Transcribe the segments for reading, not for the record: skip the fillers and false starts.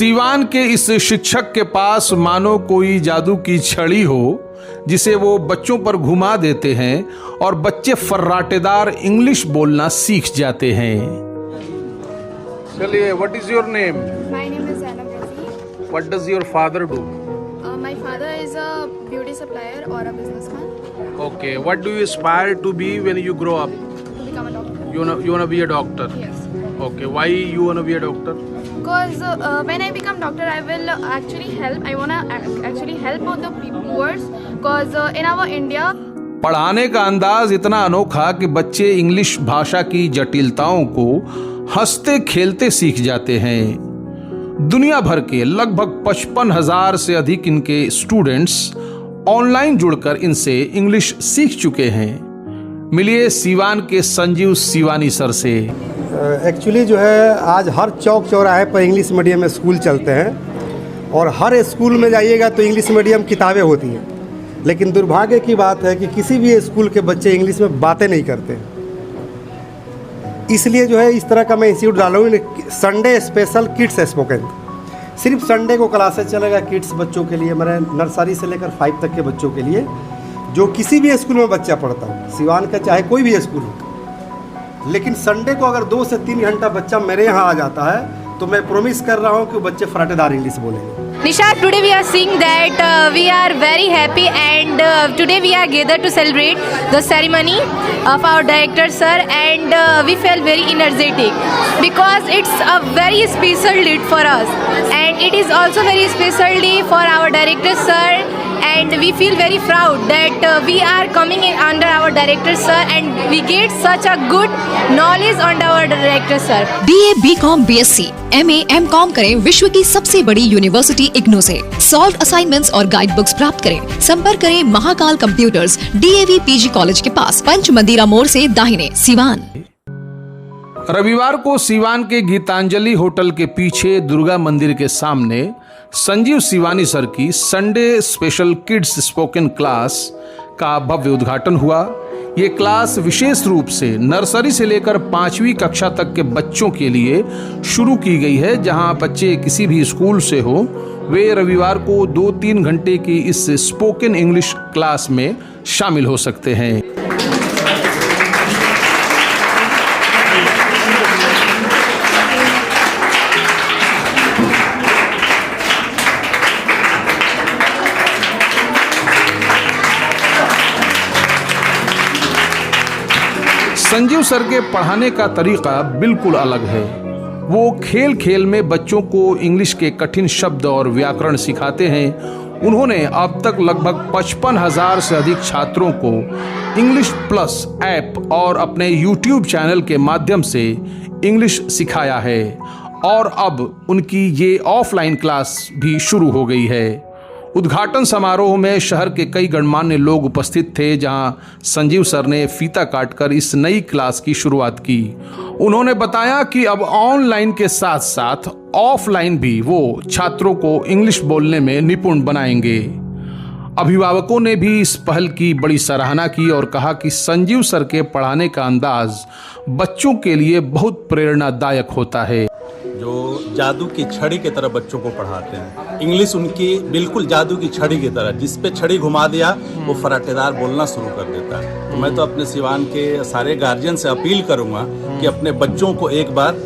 सीवान के इस शिक्षक के पास मानो कोई जादू की छड़ी हो जिसे वो बच्चों पर घुमा देते हैं और बच्चे फर्राटेदार इंग्लिश बोलना सीख जाते हैं। चलिए, what is your name? My name is Zainab Razi. What does your father do? My father is a beauty supplier or a businessman. Okay, what do you aspire to be when you grow up? To become a doctor. You wanna be a doctor? Yes. Okay, why you wanna be a doctor? Because when I become doctor, I will actually help. I wanna actually help all the poor. Because in our India. पढ़ाने का अंदाज इतना अनोखा कि बच्चे English भाषा की जटिलताओं को हंसते खेलते सीख जाते हैं। दुनिया भर के लगभग 55,000 से अधिक इनके स्टूडेंट्स ऑनलाइन जुड़कर इनसे इंग्लिश सीख चुके हैं। मिलिए सीवान के संजीव सीवानी सर से। एक्चुअली जो है आज हर चौक चौराहे पर इंग्लिश मीडियम में स्कूल चलते हैं और हर स्कूल में जाइएगा तो इंग्लिश मीडियम किताबें होती हैं, लेकिन दुर्भाग्य की बात है कि किसी भी स्कूल के बच्चे इंग्लिश में बातें नहीं करते। इसलिए जो है इस तरह का मैं इंस्टीट्यूट डाला हूँ, संडे स्पेशल किड्स स्पोकन। सिर्फ संडे को क्लासेस चलेगा किड्स बच्चों के लिए, मेरे नर्सरी से लेकर 5 तक के बच्चों के लिए, जो किसी भी स्कूल में बच्चा पढ़ता हो, सिवान का चाहे कोई भी स्कूल हो। लेकिन संडे को अगर 2 से 3 घंटा बच्चा मेरे यहाँ आ जाता है तो मैं प्रॉमिस कर रहा हूँ कि बच्चे फराटेदार इंग्लिश बोलेंगे। Nisha, today we are seeing that we are very happy and today we are gathered to celebrate the ceremony of our director sir, and we feel very energetic because it's a very special day for us, and it is also very special day for our director sir, and we feel very proud that we are coming in under our director sir and we get such a good knowledge under our director sir. BA, BCom, BSc, MA, MCom करें विश्व की सबसे बड़ी university IGNOU से। Solve assignments और guide books प्राप्त करें। संपर्क करें Mahakal computers, DAV PG college के पास, पंच मंदिरा मोड़ से दाहिने, सीवान। रविवार को सीवान के गीतांजलि होटल के पीछे दुर्गा मंदिर के सामने संजीव सीवानी सर की Sunday special kids spoken class का भव्य उद्घाटन हुआ। ये क्लास विशेष रूप से नर्सरी से लेकर 5वीं कक्षा तक के बच्चों के लिए शुरू की गई है। जहां बच्चे किसी भी स्कूल से हो, वे रविवार को 2-3 घंटे की इस स्पोकन इंग्लिश क्लास में शामिल हो सकते हैं। संजीव सर के पढ़ाने का तरीका बिल्कुल अलग है। वो खेल खेल में बच्चों को इंग्लिश के कठिन शब्द और व्याकरण सिखाते हैं। उन्होंने अब तक लगभग 55,000 से अधिक छात्रों को इंग्लिश प्लस ऐप और अपने YouTube चैनल के माध्यम से इंग्लिश सिखाया है, और अब उनकी ये ऑफलाइन क्लास भी शुरू हो गई है। उद्घाटन समारोह में शहर के कई गणमान्य लोग उपस्थित थे, जहां संजीव सर ने फीता काटकर इस नई क्लास की शुरुआत की। उन्होंने बताया कि अब ऑनलाइन के साथ साथ ऑफलाइन भी वो छात्रों को इंग्लिश बोलने में निपुण बनाएंगे। अभिभावकों ने भी इस पहल की बड़ी सराहना की और कहा कि संजीव सर के पढ़ाने का अंदाज बच्चों के लिए बहुत प्रेरणादायक होता है। जो जादू की छड़ी की तरह बच्चों को पढ़ाते हैं। इंग्लिश उनकी बिल्कुल जादू की छड़ी की तरह, जिस पे छड़ी घुमा दिया वो फराटेदार बोलना शुरू कर देता है। तो मैं तो अपने सिवान के सारे गार्जियन से अपील करूंगा कि अपने बच्चों को एक बार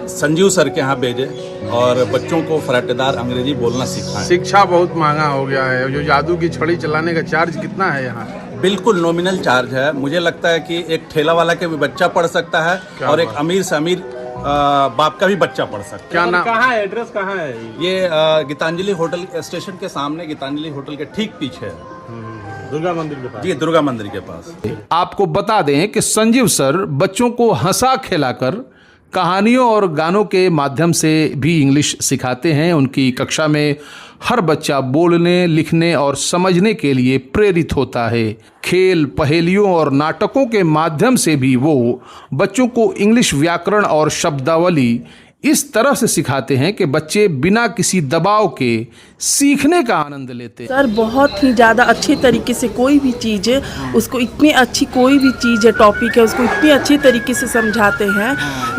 संजीव सर के यहाँ भेजें और बच्चों को फराटेदार अंग्रेजी बोलना सिखाएं। शिक्षा बहुत महंगा हो गया है। जो जादू की छड़ी चलाने का चार्ज कितना है यहाँ? बिल्कुल नॉमिनल चार्ज है। मुझे लगता है कि एक ठेला वाला के भी बच्चा पढ़ सकता है और एक अमीर से अमीर बाप का भी बच्चा पढ़ सकता है। क्या नाम? कहाँ है? एड्रेस कहाँ है? ये गीतांजलि होटल स्टेशन के सामने, गीतांजलि होटल के ठीक पीछे है, दुर्गा मंदिर के पास। जी, दुर्गा मंदिर के पास। आपको बता दें कि संजीव सर बच्चों को हंसा खिलाकर कहानियों और गानों के माध्यम से भी इंग्लिश सिखाते हैं। उनकी कक्षा में हर बच्चा बोलने, लिखने और समझने के लिए प्रेरित होता है। खेल, पहेलियों और नाटकों के माध्यम से भी वो बच्चों को इंग्लिश व्याकरण और शब्दावली इस तरह से सिखाते हैं कि बच्चे बिना किसी दबाव के सीखने का आनंद लेते हैं। सर बहुत ही ज़्यादा अच्छे तरीके से कोई भी चीज़ है उसको इतनी अच्छी कोई भी चीज़ है टॉपिक है उसको इतनी अच्छी तरीके से समझाते हैं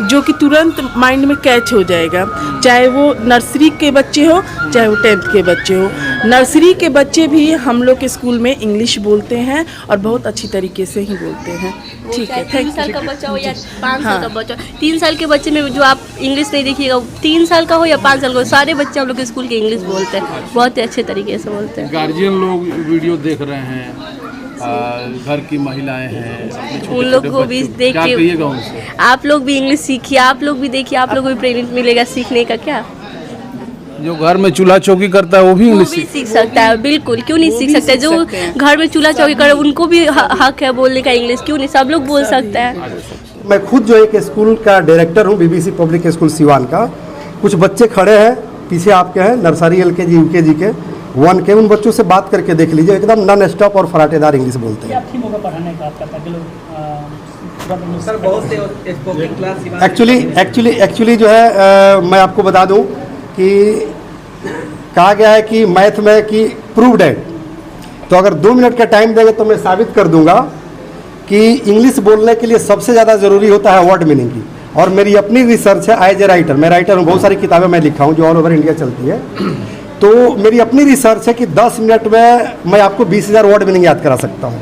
जो कि तुरंत माइंड में कैच हो जाएगा, चाहे वो नर्सरी के बच्चे हो चाहे वो 10th के बच्चे हो। नर्सरी के बच्चे भी हम लोग के स्कूल में इंग्लिश बोलते हैं और बहुत अच्छी तरीके से ही बोलते हैं। ठीक है, थैंक 3 साल का बच्चा हो या 5 हाँ। साल का बच्चा, 3 साल के बच्चे में जो आप इंग्लिश नहीं देखिएगा, 3 साल का हो या 5 साल का हो, सारे बच्चे हम लोग के स्कूल के इंग्लिश बोलते हैं, बहुत ही अच्छे तरीके से बोलते हैं। गार्जियन लोग वीडियो देख रहे हैं, घर की महिलाएं हैं, उन लोग को भी क्या देखिए, कहिएगा उनसे? आप लोग भी इंग्लिश सीखिए, आप लोग भी देखिए, आप लोग को भी प्रेरित मिलेगा सीखने का। क्या जो घर में चूल्हा चौकी करता है वो भी वो इंग्लिश भी सीख सकता है, बिल्कुल, क्यों नहीं सीख सकता है। जो घर में चूल्हा चौकी करे उनको भी हक है बोलने का इंग्लिश, क्यों नहीं, सब लोग बोल सकते हैं। मैं खुद जो एक स्कूल का डायरेक्टर हूँ, बीबीसी पब्लिक स्कूल सिवान का। कुछ बच्चे खड़े हैं पीछे आपके हैं, नर्सरी LKG UKG के 1 के, उन बच्चों से बात करके देख लीजिए, एकदम नॉन स्टॉप और फराटेदार इंग्लिश बोलते हैं। एक्चुअली जो है मैं आपको बता दूं कि कहा गया है कि मैथ में कि प्रूव्ड है, तो अगर 2 मिनट का टाइम देंगे तो मैं साबित कर दूंगा कि इंग्लिश बोलने के लिए सबसे ज़्यादा ज़रूरी होता है वर्ड मीनिंग की। और मेरी अपनी रिसर्च है, एज ए राइटर, मैं राइटर हूँ, बहुत सारी किताबें मैं लिखा हूँ जो ऑल ओवर इंडिया चलती है। तो मेरी अपनी रिसर्च है कि 10 मिनट में मैं आपको 20,000 वर्ड मीनिंग याद करा सकता हूँ,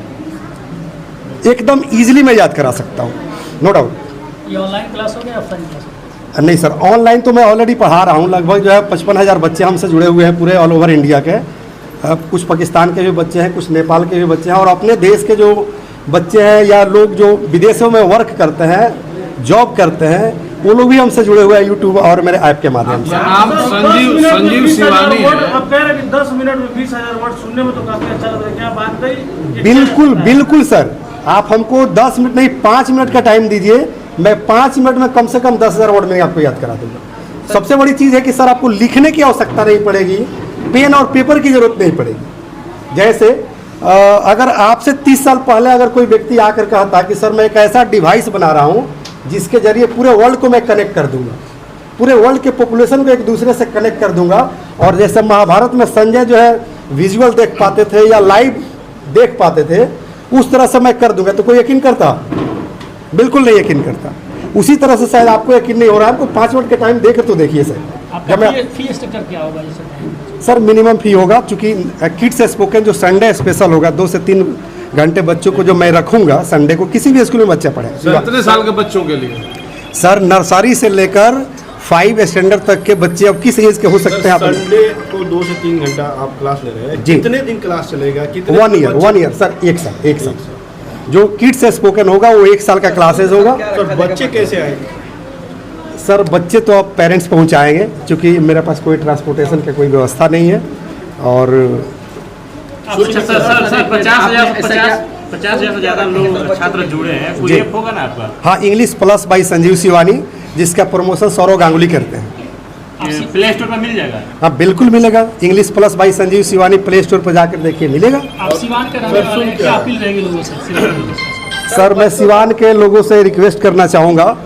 एकदम ईजिली मैं याद करा सकता हूँ, नो डाउट। ये ऑनलाइन क्लास हो गया ऑफलाइन क्लास? नहीं सर, ऑनलाइन तो मैं ऑलरेडी पढ़ा रहा हूँ। लगभग जो है 55,000 बच्चे हमसे जुड़े हुए हैं पूरे ऑल ओवर इंडिया के। कुछ पाकिस्तान के भी बच्चे हैं, कुछ नेपाल के भी बच्चे हैं, और अपने देश के जो बच्चे हैं या लोग जो विदेशों में वर्क करते हैं, जॉब करते हैं, वो लोग भी हमसे जुड़े हुए हैं यूट्यूब और मेरे ऐप के माध्यम से। आप संजीव शिवानी हैं। आप कह रहे हैं कि 10 मिनट में 20,000 वर्ड सुनने में तो काफी अच्छा लग रहा है, क्या बात कही? बिल्कुल बिल्कुल सर, आप हमको 10 मिनट नहीं 5 मिनट का टाइम दीजिए, मैं 5 मिनट में कम से कम 10,000 वर्ड में आपको याद करा दूंगा। सबसे बड़ी चीज़ है कि सर आपको लिखने की आवश्यकता नहीं पड़ेगी, पेन और पेपर की जरूरत नहीं पड़ेगी। जैसे अगर आपसे 30 साल पहले अगर कोई व्यक्ति आकर कहता कि सर मैं एक ऐसा डिवाइस बना रहा हूँ जिसके जरिए पूरे वर्ल्ड को मैं कनेक्ट कर दूंगा, पूरे वर्ल्ड के पॉपुलेशन को एक दूसरे से कनेक्ट कर दूंगा, और जैसे महाभारत में संजय जो है विजुअल देख पाते थे या लाइव देख पाते थे, उस तरह से मैं कर दूंगा, तो कोई यकीन करता? बिल्कुल नहीं यकीन करता। उसी तरह से शायद आपको यकीन नहीं हो रहा है, आपको 5 मिनट का टाइम देकर तो देखिए सर। आपका फी स्ट्रक्चर क्या होगा जैसे? सर मिनिमम फी होगा, चूँकि किड्स स्पोकन जो संडे स्पेशल होगा, 2 से 3 घंटे बच्चों को जो मैं रखूंगा संडे को, किसी भी स्कूल में बच्चा पढ़े। कितने साल के बच्चों के लिए? सर नर्सरी से लेकर 5 स्टैंडर्ड तक के बच्चे, अब किस एज के हो सकते हैं आप? संडे को 2 से 3 घंटा आप क्लास ले रहे हैं जी। कितने दिन क्लास चलेगा? 1 ईयर सर, 1 साल। जो किड्स स्पोकन होगा वो 1 साल का क्लासेज होगा। सर बच्चे कैसे आएंगे? सर बच्चे तो अब पेरेंट्स पहुंचाएंगे, क्योंकि मेरे पास कोई ट्रांसपोर्टेशन की कोई व्यवस्था नहीं है। और 50,000 से ज़्यादा लोग छात्र जुड़े हैं, कोई ऐप होगा ना आपका? हाँ, English plus by Sanjeev Shivani, जिसका प्रमोशन सौरव गांगुली करते हैं। प्ले स्टोर पर मिल जाएगा? हाँ बिल्कुल मिलेगा, English plus by Sanjeev Shivani play store पर जाकर देखिए मिलेगा। आप सिवान के रहने वाले हैं, क्या अपील रहेगी लोगों से? सर मैं सिवान के लोगों से रिक्वेस्ट करना चाहूँगा,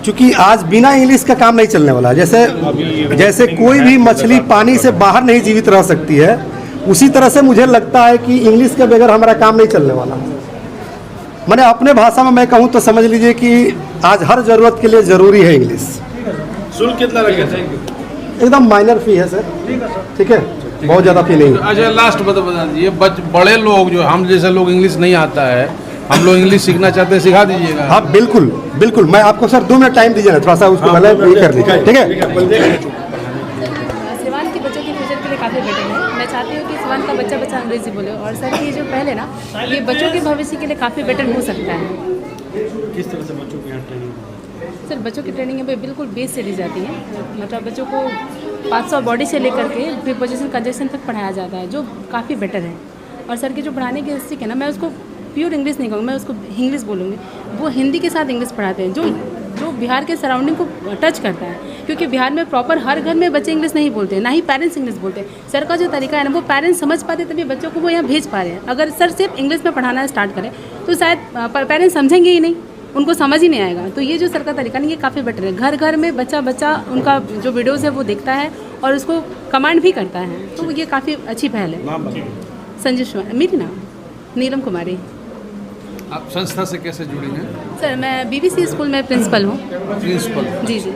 क्योंकि आज बिना इंग्लिश का काम नहीं चलने वाला। जैसे कोई भी मछली पानी से बाहर नहीं जीवित रह सकती है, उसी तरह से मुझे लगता है कि इंग्लिश के बगैर हमारा काम नहीं चलने वाला। मैंने अपने भाषा में मैं कहूँ तो समझ लीजिए कि आज हर जरूरत के लिए ज़रूरी है इंग्लिश। शुल्क कितना लगेगा? एकदम माइनर फी है सर, ठीक है, बहुत ज़्यादा फी नहीं। अच्छा लास्ट बता दीजिए, बड़े लोग जो हम जैसे लोग इंग्लिश नहीं आता है, हम लोग इंग्लिश सीखना चाहते हैं, सिखा दीजिएगा? हाँ बिल्कुल बिल्कुल, मैं आपको सर 2 मिनट टाइम दीजिए ना, थोड़ा सा उसको पहले ये कर लीजिए, ठीक है? सिवान के बच्चों के फ्यूचर के लिए काफ़ी बेटर है। मैं चाहती हूँ कि सिवान का बच्चा अंग्रेजी बोले, और सर ये जो पहले ना ये बच्चों के भविष्य के लिए काफ़ी बेटर हो सकता है। किस तरह से बच्चों की यहाँ ट्रेनिंग? सर बच्चों की ट्रेनिंग यहाँ पे बिल्कुल बेस से दी जाती है, मतलब बच्चों को 500 बॉडी से लेकर के प्रीपोजिशन कंजक्शन तक पढ़ाया जाता है, जो काफ़ी बेटर है। और सर की जो पढ़ाने की स्टिक है ना, मैं उसको प्योर इंग्लिश नहीं कहूँगी, मैं उसको इंग्लिश बोलूँगी। वो हिंदी के साथ इंग्लिश पढ़ाते हैं, जो बिहार के सराउंडिंग को टच करता है, क्योंकि बिहार में प्रॉपर हर घर में बच्चे इंग्लिश नहीं बोलते, ना ही पेरेंट्स इंग्लिश बोलते। सर का जो तरीका है ना, वो पेरेंट्स समझ पाते तभी बच्चों को वो यहाँ भेज पा रहे हैं। अगर सर सिर्फ इंग्लिश में पढ़ाना स्टार्ट करें तो शायद पेरेंट्स समझेंगे ही नहीं, उनको समझ ही नहीं आएगा। तो ये जो सर का तरीका नहीं, ये काफ़ी बेटर है। घर घर में बच्चा उनका जो वीडियोज़ है वो देखता है और उसको कमांड भी करता है, तो ये काफ़ी अच्छी पहल है। नाम बताइए। संजू कुमार, मेरी नाम नीलम कुमारी। आप संस्था से कैसे जुड़ी हैं? सर मैं BBC स्कूल में प्रिंसिपल हूँ। प्रिंसिपल। जी जी।